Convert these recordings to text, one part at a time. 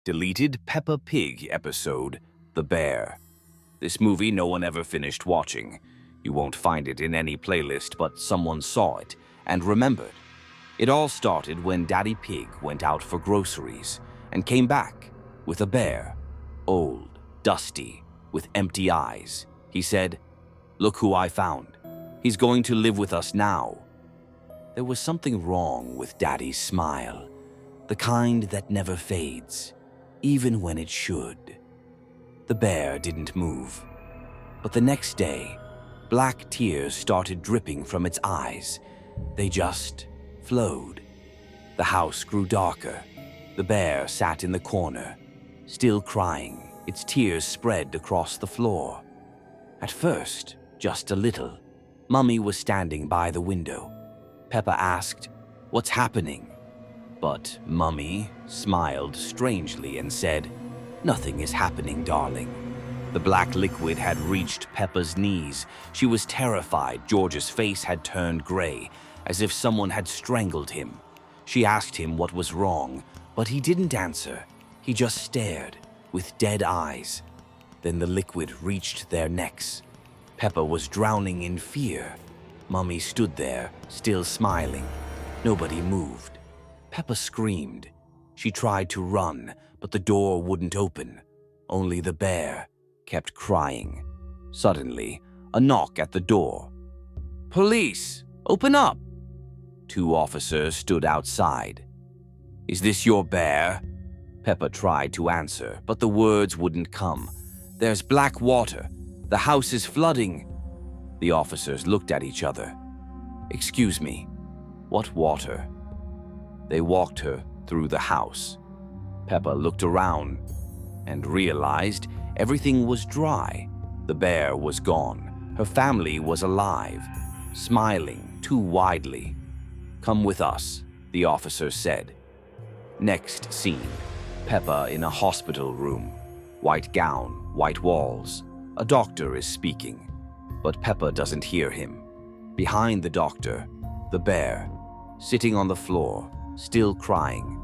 deleted Peppa Pig episode, The Bear. This movie no one ever finished watching. You won't find it in any playlist, but someone saw it and remembered. It all started when Daddy Pig went out for groceries and came back with a bear. Old, dusty, with empty eyes. He said, "Look who I found. He's going to live with us now." There was something wrong with Daddy's smile, the kind that never fades, even when it should. The bear didn't move, but the next day, black tears started dripping from its eyes. They just flowed. The house grew darker. The bear sat in the corner, still crying. Its tears spread across the floor. At first, just a little. Mummy was standing by the window. Peppa asked, "What's happening?" But Mummy smiled strangely and said, "Nothing is happening, darling." The black liquid had reached Peppa's knees. She was terrified. George's face had turned gray, as if someone had strangled him. She asked him what was wrong, but he didn't answer. He just stared, with dead eyes. Then the liquid reached their necks. Peppa was drowning in fear. Mummy stood there, still smiling. Nobody moved. Peppa screamed. She tried to run, but the door wouldn't open. Only the bear kept crying. Suddenly, a knock at the door. "Police! Open up!" 2 officers stood outside. "Is this your bear?" Peppa tried to answer, but the words wouldn't come. "There's black water. The house is flooding." The officers looked at each other. "Excuse me, what water?" They walked her through the house. Peppa looked around and realized everything was dry. The bear was gone. Her family was alive, smiling too widely. "Come with us," the officer said. Next scene, Peppa in a hospital room. White gown, white walls. A doctor is speaking, but Peppa doesn't hear him. Behind the doctor, the bear, sitting on the floor, still crying.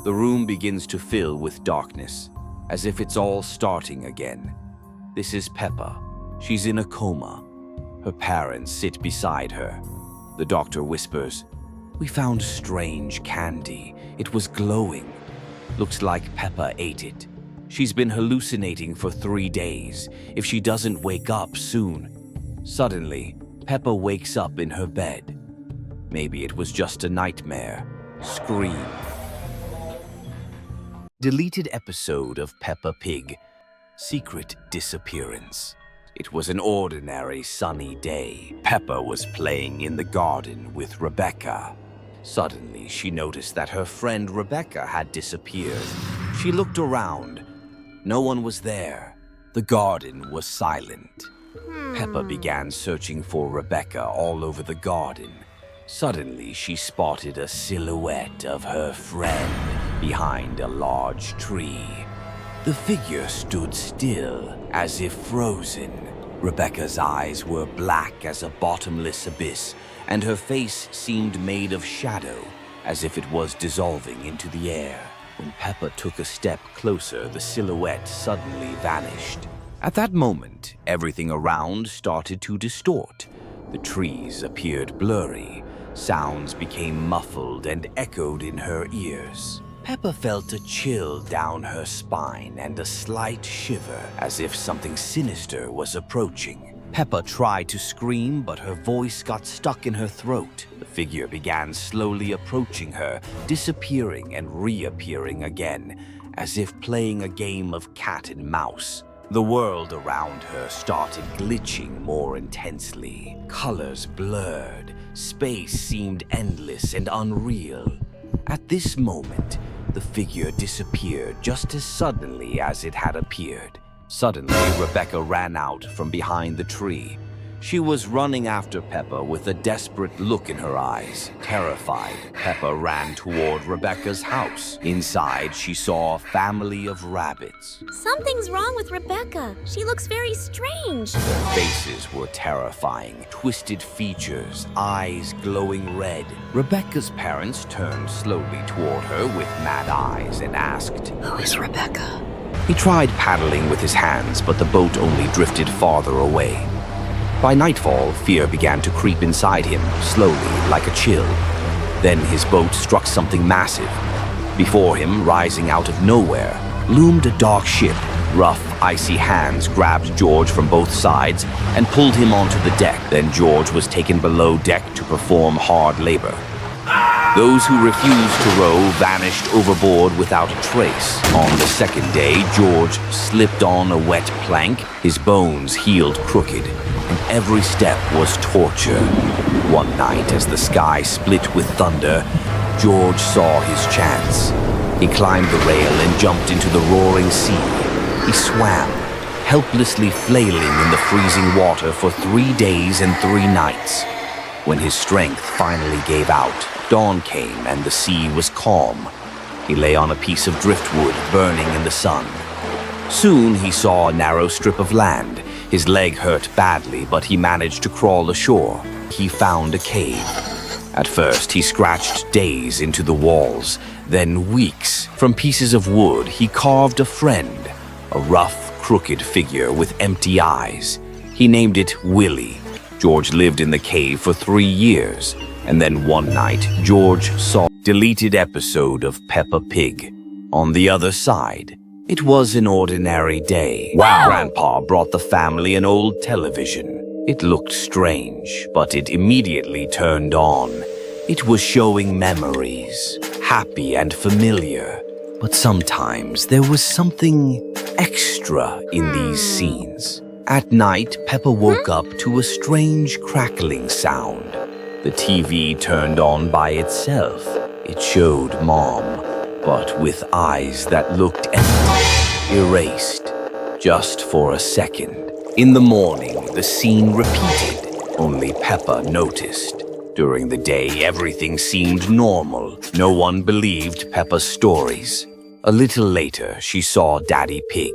The room begins to fill with darkness, as if it's all starting again. This is Peppa. She's in a coma. Her parents sit beside her. The doctor whispers, "We found strange candy. It was glowing. Looks like Peppa ate it. She's been hallucinating for 3 days. If she doesn't wake up soon." Suddenly, Peppa wakes up in her bed. Maybe it was just a nightmare. Scream. Deleted episode of Peppa Pig. Secret disappearance. It was an ordinary sunny day. Peppa was playing in the garden with Rebecca. Suddenly, she noticed that her friend Rebecca had disappeared. She looked around. No one was there. The garden was silent. Peppa began searching for Rebecca all over the garden. Suddenly, she spotted a silhouette of her friend behind a large tree. The figure stood still, as if frozen. Rebecca's eyes were black as a bottomless abyss, and her face seemed made of shadow, as if it was dissolving into the air. When Peppa took a step closer, the silhouette suddenly vanished. At that moment, everything around started to distort. The trees appeared blurry. Sounds became muffled and echoed in her ears. Peppa felt a chill down her spine and a slight shiver, as if something sinister was approaching. Peppa tried to scream, but her voice got stuck in her throat. The figure began slowly approaching her, disappearing and reappearing again, as if playing a game of cat and mouse. The world around her started glitching more intensely. Colors blurred. Space seemed endless and unreal. At this moment, the figure disappeared just as suddenly as it had appeared. Suddenly, Rebecca ran out from behind the tree. She was running after Peppa with a desperate look in her eyes. Terrified, Peppa ran toward Rebecca's house. Inside, she saw a family of rabbits. Something's wrong with Rebecca. She looks very strange. Their faces were terrifying. Twisted features, eyes glowing red. Rebecca's parents turned slowly toward her with mad eyes and asked, Who is Rebecca? He tried paddling with his hands, but the boat only drifted farther away. By nightfall, fear began to creep inside him, slowly, like a chill. Then his boat struck something massive. Before him, rising out of nowhere, loomed a dark ship. Rough, icy hands grabbed George from both sides and pulled him onto the deck. Then George was taken below deck to perform hard labor. Those who refused to row vanished overboard without a trace. On the second day, George slipped on a wet plank. His bones healed crooked, and every step was torture. One night, as the sky split with thunder, George saw his chance. He climbed the rail and jumped into the roaring sea. He swam, helplessly flailing in the freezing water for 3 days and 3 nights. When his strength finally gave out, dawn came and the sea was calm. He lay on a piece of driftwood burning in the sun. Soon he saw a narrow strip of land. His leg hurt badly, but he managed to crawl ashore. He found a cave. At first, he scratched days into the walls, then weeks. From pieces of wood, he carved a friend, a rough, crooked figure with empty eyes. He named it Willie. George lived in the cave for 3 years, and then one night, George saw a deleted episode of Peppa Pig. On the other side, it was an ordinary day. Wow! Grandpa brought the family an old television. It looked strange, but it immediately turned on. It was showing memories, happy and familiar. But sometimes there was something extra in these scenes. At night, Peppa woke up to a strange crackling sound. The TV turned on by itself. It showed Mom, but with eyes that looked empty, erased, just for a second. In the morning, the scene repeated. Only Peppa noticed. During the day, everything seemed normal. No one believed Peppa's stories. A little later, she saw Daddy Pig.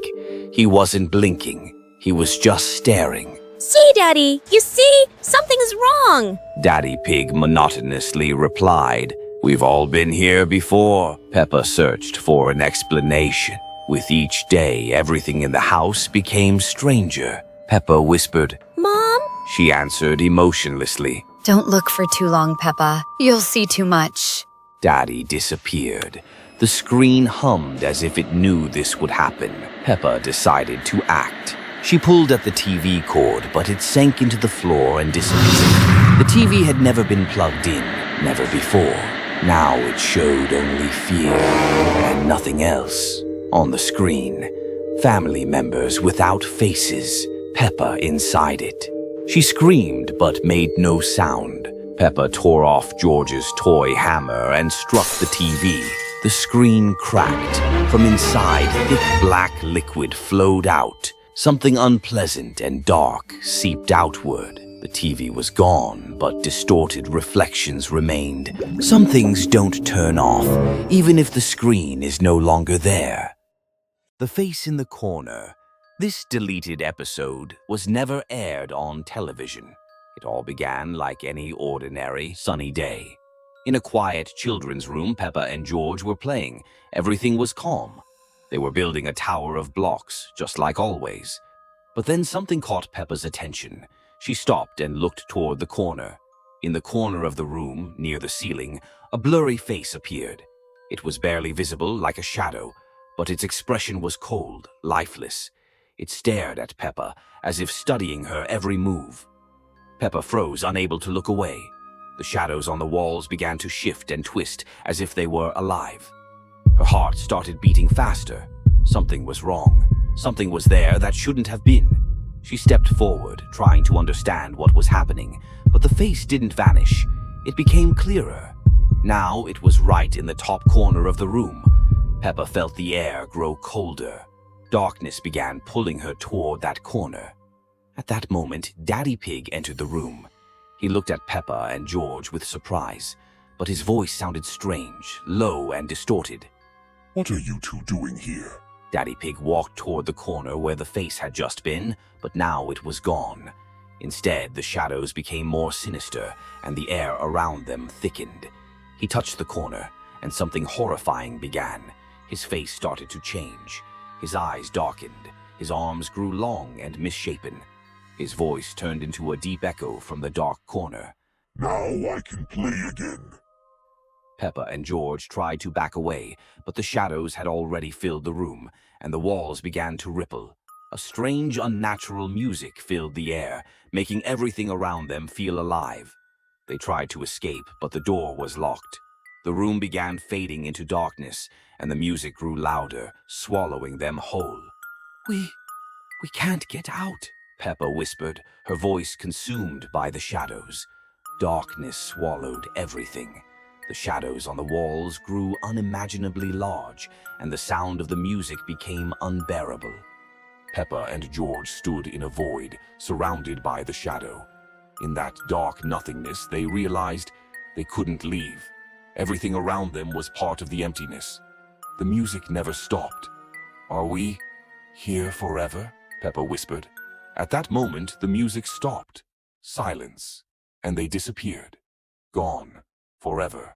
He wasn't blinking. He was just staring. See, Daddy, you see? Something's wrong. Daddy Pig monotonously replied, "We've all been here before." Peppa searched for an explanation. With each day, everything in the house became stranger. Peppa whispered, Mom? She answered emotionlessly. Don't look for too long, Peppa. You'll see too much. Daddy disappeared. The screen hummed as if it knew this would happen. Peppa decided to act. She pulled at the TV cord, but it sank into the floor and disappeared. The TV had never been plugged in, never before. Now it showed only fear and nothing else. On the screen, family members without faces, Peppa inside it. She screamed but made no sound. Peppa tore off George's toy hammer and struck the TV. The screen cracked. From inside, thick black liquid flowed out. Something unpleasant and dark seeped outward. The TV was gone, but distorted reflections remained. Some things don't turn off, even if the screen is no longer there. The face in the corner. This deleted episode was never aired on television. It all began like any ordinary sunny day. In a quiet children's room, Peppa and George were playing. Everything was calm. They were building a tower of blocks, just like always. But then something caught Peppa's attention. She stopped and looked toward the corner. In the corner of the room, near the ceiling, a blurry face appeared. It was barely visible, like a shadow, but its expression was cold, lifeless. It stared at Peppa, as if studying her every move. Peppa froze, unable to look away. The shadows on the walls began to shift and twist, as if they were alive. Her heart started beating faster. Something was wrong. Something was there that shouldn't have been. She stepped forward, trying to understand what was happening, but the face didn't vanish. It became clearer. Now it was right in the top corner of the room. Peppa felt the air grow colder. Darkness began pulling her toward that corner. At that moment, Daddy Pig entered the room. He looked at Peppa and George with surprise, but his voice sounded strange, low and distorted. What are you two doing here? Daddy Pig walked toward the corner where the face had just been, but now it was gone. Instead, the shadows became more sinister, and the air around them thickened. He touched the corner, and something horrifying began. His face started to change. His eyes darkened. His arms grew long and misshapen. His voice turned into a deep echo from the dark corner. Now I can play again. Peppa and George tried to back away, but the shadows had already filled the room, and the walls began to ripple. A strange, unnatural music filled the air, making everything around them feel alive. They tried to escape, but the door was locked. The room began fading into darkness, and the music grew louder, swallowing them whole. We can't get out," Peppa whispered, her voice consumed by the shadows. Darkness swallowed everything. The shadows on the walls grew unimaginably large, and the sound of the music became unbearable. Peppa and George stood in a void, surrounded by the shadow. In that dark nothingness, they realized they couldn't leave. Everything around them was part of the emptiness. The music never stopped. "Are we here forever?" Peppa whispered. At that moment, the music stopped. Silence. And they disappeared. Gone. Forever.